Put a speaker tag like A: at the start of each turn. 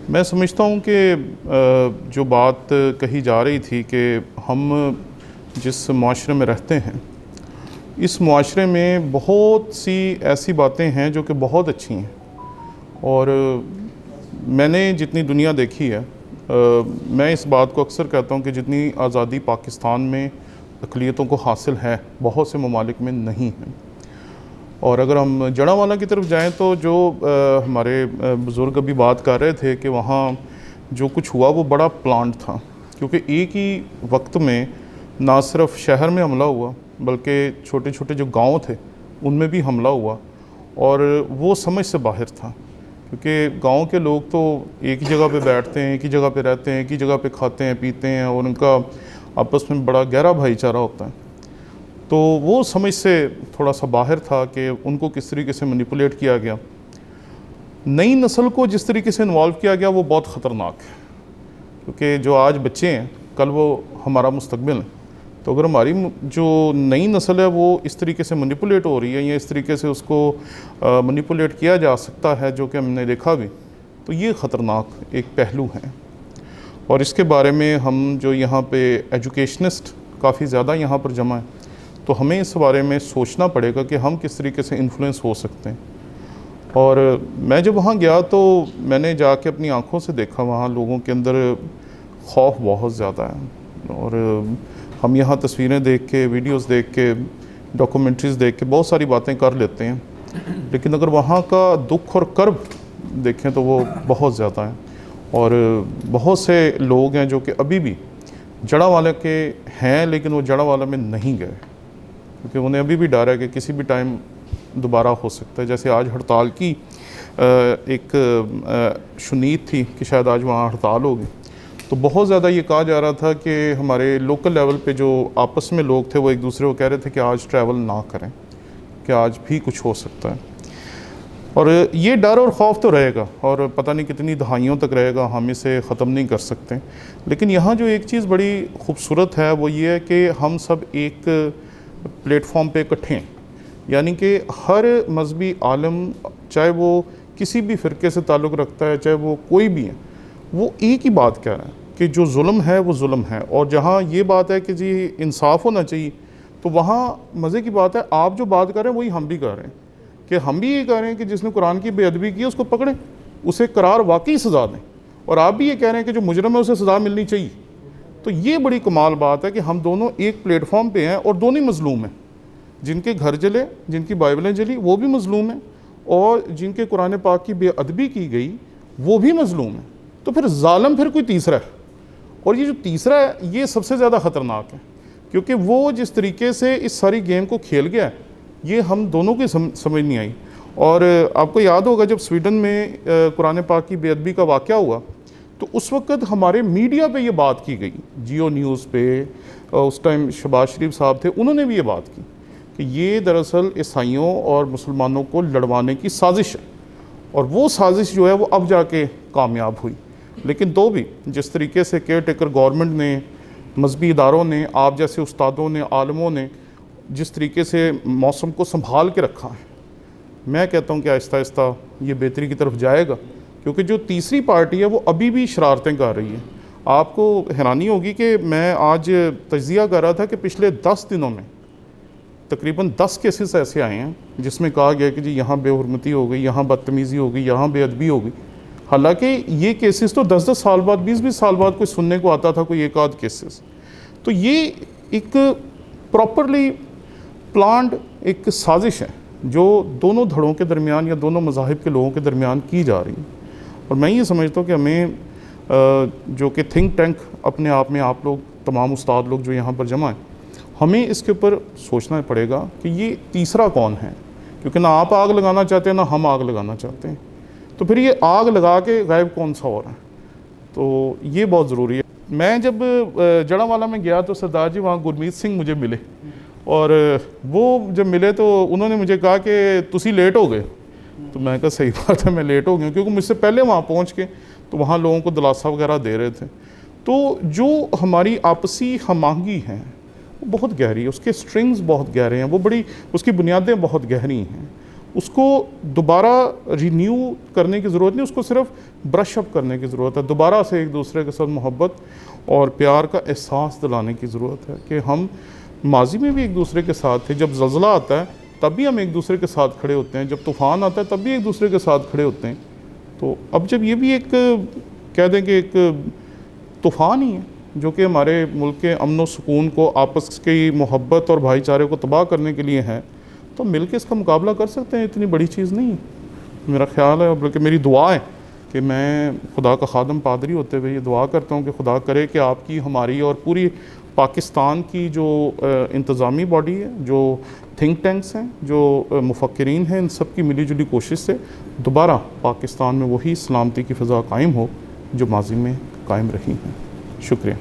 A: मैं समझता हूँ कि जो बात कही जा रही थी कि हम जिस माशरे में रहते हैं, इस माशरे में बहुत सी ऐसी बातें हैं जो कि बहुत अच्छी हैं। और मैंने जितनी दुनिया देखी है, मैं इस बात को अक्सर कहता हूँ कि जितनी आज़ादी पाकिस्तान में अक़लियतों को हासिल है, बहुत से ममालिक में नहीं है। और अगर हम जड़ांवाला की तरफ जाएं तो जो हमारे बुज़ुर्ग अभी बात कर रहे थे कि वहाँ जो कुछ हुआ वो बड़ा प्लान्ड था, क्योंकि एक ही वक्त में ना सिर्फ शहर में हमला हुआ बल्कि छोटे छोटे जो गांव थे उनमें भी हमला हुआ। और वो समझ से बाहर था, क्योंकि गांव के लोग तो एक ही जगह पे बैठते हैं, एक ही जगह पे रहते हैं, एक ही जगह पे खाते हैं पीते हैं, और उनका आपस में बड़ा गहरा भाईचारा होता है। तो वो समझ से थोड़ा सा बाहर था कि उनको किस तरीके से मैनिपुलेट किया गया। नई नस्ल को जिस तरीके से इन्वॉल्व किया गया वो बहुत ख़तरनाक है, क्योंकि जो आज बच्चे हैं कल वो हमारा मुस्तकबिल है। तो अगर हमारी जो नई नस्ल है वो इस तरीके से मैनिपुलेट हो रही है या इस तरीके से उसको मैनिपुलेट किया जा सकता है, जो कि हमने देखा भी, तो ये ख़तरनाक एक पहलू है। और इसके बारे में हम जो यहाँ पे एजुकेशनिस्ट काफ़ी ज़्यादा यहाँ पर जमा है, तो हमें इस बारे में सोचना पड़ेगा कि हम किस तरीके से इन्फ्लुएंस हो सकते हैं। और मैं जब वहाँ गया तो मैंने जाके अपनी आंखों से देखा, वहाँ लोगों के अंदर खौफ बहुत ज़्यादा है। और हम यहाँ तस्वीरें देख के, वीडियोस देख के, डॉक्यूमेंट्रीज़ देख के बहुत सारी बातें कर लेते हैं, लेकिन अगर वहाँ का दुख और कर्ब देखें तो वो बहुत ज़्यादा है। और बहुत से लोग हैं जो कि अभी भी जड़ांवाला के हैं, लेकिन वो जड़ांवाला में नहीं गए, क्योंकि उन्हें अभी भी डर है कि किसी भी टाइम दोबारा हो सकता है। जैसे आज हड़ताल की एक शुनीद थी कि शायद आज वहाँ हड़ताल होगी, तो बहुत ज़्यादा ये कहा जा रहा था कि हमारे लोकल लेवल पे जो आपस में लोग थे वो एक दूसरे को कह रहे थे कि आज ट्रैवल ना करें, कि आज भी कुछ हो सकता है। और ये डर और ख़ौफ तो रहेगा, और पता नहीं कितनी दहाइयों तक रहेगा, हम इसे ख़त्म नहीं कर सकते। लेकिन यहाँ जो एक चीज़ बड़ी खूबसूरत है वो ये है कि हम सब एक प्लेटफॉर्म पे इकट्ठे हैं, यानी कि हर मजहबी आलम, चाहे वो किसी भी फ़िरके से ताल्लुक़ रखता है, चाहे वो कोई भी है, वो एक ही बात कह रहा है कि जो जुल्म है वो जुल्म है। और जहाँ ये बात है कि जी इंसाफ होना चाहिए, तो वहाँ मज़े की बात है, आप जो बात कर रहे हैं वही हम भी कर रहे हैं, कि हम भी ये कह रहे हैं कि जिसने कुरान की बेअदबी की है उसको पकड़ें, उसे करार वाकई सज़ा दें। और आप भी ये कह रहे हैं कि जो मुजरम है उसे सज़ा मिलनी चाहिए। तो ये बड़ी कमाल बात है कि हम दोनों एक प्लेटफॉर्म पे हैं और दोनों ही मज़लूम हैं। जिनके घर जले, जिनकी बाइबलें जली, वो भी मज़लूम हैं, और जिनके कुरान पाक की बेअदबी की गई वो भी मज़लूम हैं। तो फिर जालिम फिर कोई तीसरा है, और ये जो तीसरा है ये सबसे ज़्यादा ख़तरनाक है, क्योंकि वो जिस तरीके से इस सारी गेम को खेल गया है ये हम दोनों की समझ नहीं आई। और आपको याद होगा जब स्वीडन में कुरान पाक की बेअदबी का वाक़या हुआ, तो उस वक़्त हमारे मीडिया पे ये बात की गई, जियो न्यूज़ पे, उस टाइम शहबाज शरीफ साहब थे, उन्होंने भी ये बात की कि ये दरअसल ईसाइयों और मुसलमानों को लड़वाने की साजिश है। और वो साजिश जो है वो अब जाके कामयाब हुई। लेकिन तो भी जिस तरीके से केयर टेकर गवर्नमेंट ने, मजहबी इदारों ने, आप जैसे उस्तादों ने, आलमों ने जिस तरीके से मौसम को संभाल के रखा है, मैं कहता हूँ कि आहिस्ता आहिस्ता ये बेहतरी की तरफ जाएगा। क्योंकि जो तीसरी पार्टी है वो अभी भी शरारतें कर रही है। आपको हैरानी होगी कि मैं आज तज्जिया कर रहा था कि पिछले 10 दिनों में तकरीबन 10 केसेस ऐसे आए हैं जिसमें कहा गया कि जी यहाँ बेहुरमती हो गई, यहाँ बदतमीज़ी हो गई, यहाँ बेअदबी हो गई। हालांकि ये केसेस तो 10-10 साल बाद, 20-20 साल बाद कोई सुनने को आता था, कोई एक आध केसेस। तो ये एक प्रॉपरली प्लान्ड एक साजिश है जो दोनों धड़ों के दरमियान या दोनों मज़ाहिब के लोगों के दरमियान की जा रही है। और मैं ये समझता हूँ कि हमें जो कि थिंक टैंक अपने आप में आप लोग, तमाम उस्ताद लोग जो यहाँ पर जमा हैं, हमें इसके ऊपर सोचना पड़ेगा कि ये तीसरा कौन है, क्योंकि ना आप आग लगाना चाहते हैं ना हम आग लगाना चाहते हैं। तो फिर ये आग लगा के गायब कौन सा हो रहा है, तो ये बहुत ज़रूरी है। मैं जब जड़ांवाला में गया तो सरदार जी वहाँ गुरमीत सिंह मुझे मिले, और वो जब मिले तो उन्होंने मुझे कहा कि तुसी लेट हो गए। तो मैं कहा सही बात है, मैं लेट हो गया, क्योंकि मुझसे पहले वहाँ पहुँच के तो वहाँ लोगों को दिलासा वगैरह दे रहे थे। तो जो हमारी आपसी हमाहंगी है वो बहुत गहरी है, उसके स्ट्रिंग्स बहुत गहरे हैं, वो बड़ी, उसकी बुनियादें बहुत गहरी हैं। उसको दोबारा रिन्यू करने की ज़रूरत नहीं, उसको सिर्फ ब्रश अप करने की ज़रूरत है। दोबारा से एक दूसरे के साथ मोहब्बत और प्यार का एहसास दिलाने की ज़रूरत है कि हम माजी में भी एक दूसरे के साथ थे। जब ज़ल्ज़ला आता है तब भी हम एक दूसरे के साथ खड़े होते हैं, जब तूफ़ान आता है तब भी एक दूसरे के साथ खड़े होते हैं। तो अब जब ये भी एक कह दें कि एक तूफ़ान ही है जो कि हमारे मुल्क के अमन व सुकून को, आपस की मोहब्बत और भाईचारे को तबाह करने के लिए है, तो मिल के इसका मुकाबला कर सकते हैं। इतनी बड़ी चीज़ नहीं है मेरा ख्याल है। बल्कि मेरी दुआ है कि मैं खुदा का खादम पादरी होते हुए ये दुआ करता हूँ कि खुदा करे कि आपकी, हमारी और पूरी पाकिस्तान की जो इंतज़ामी बॉडी है, जो थिंक टैंक्स हैं, जो मुफक्किरीन हैं, इन सब की मिली जुली कोशिश से दोबारा पाकिस्तान में वही सलामती की फ़ज़ा कायम हो जो माजी में कायम रही हैं। शुक्रिया।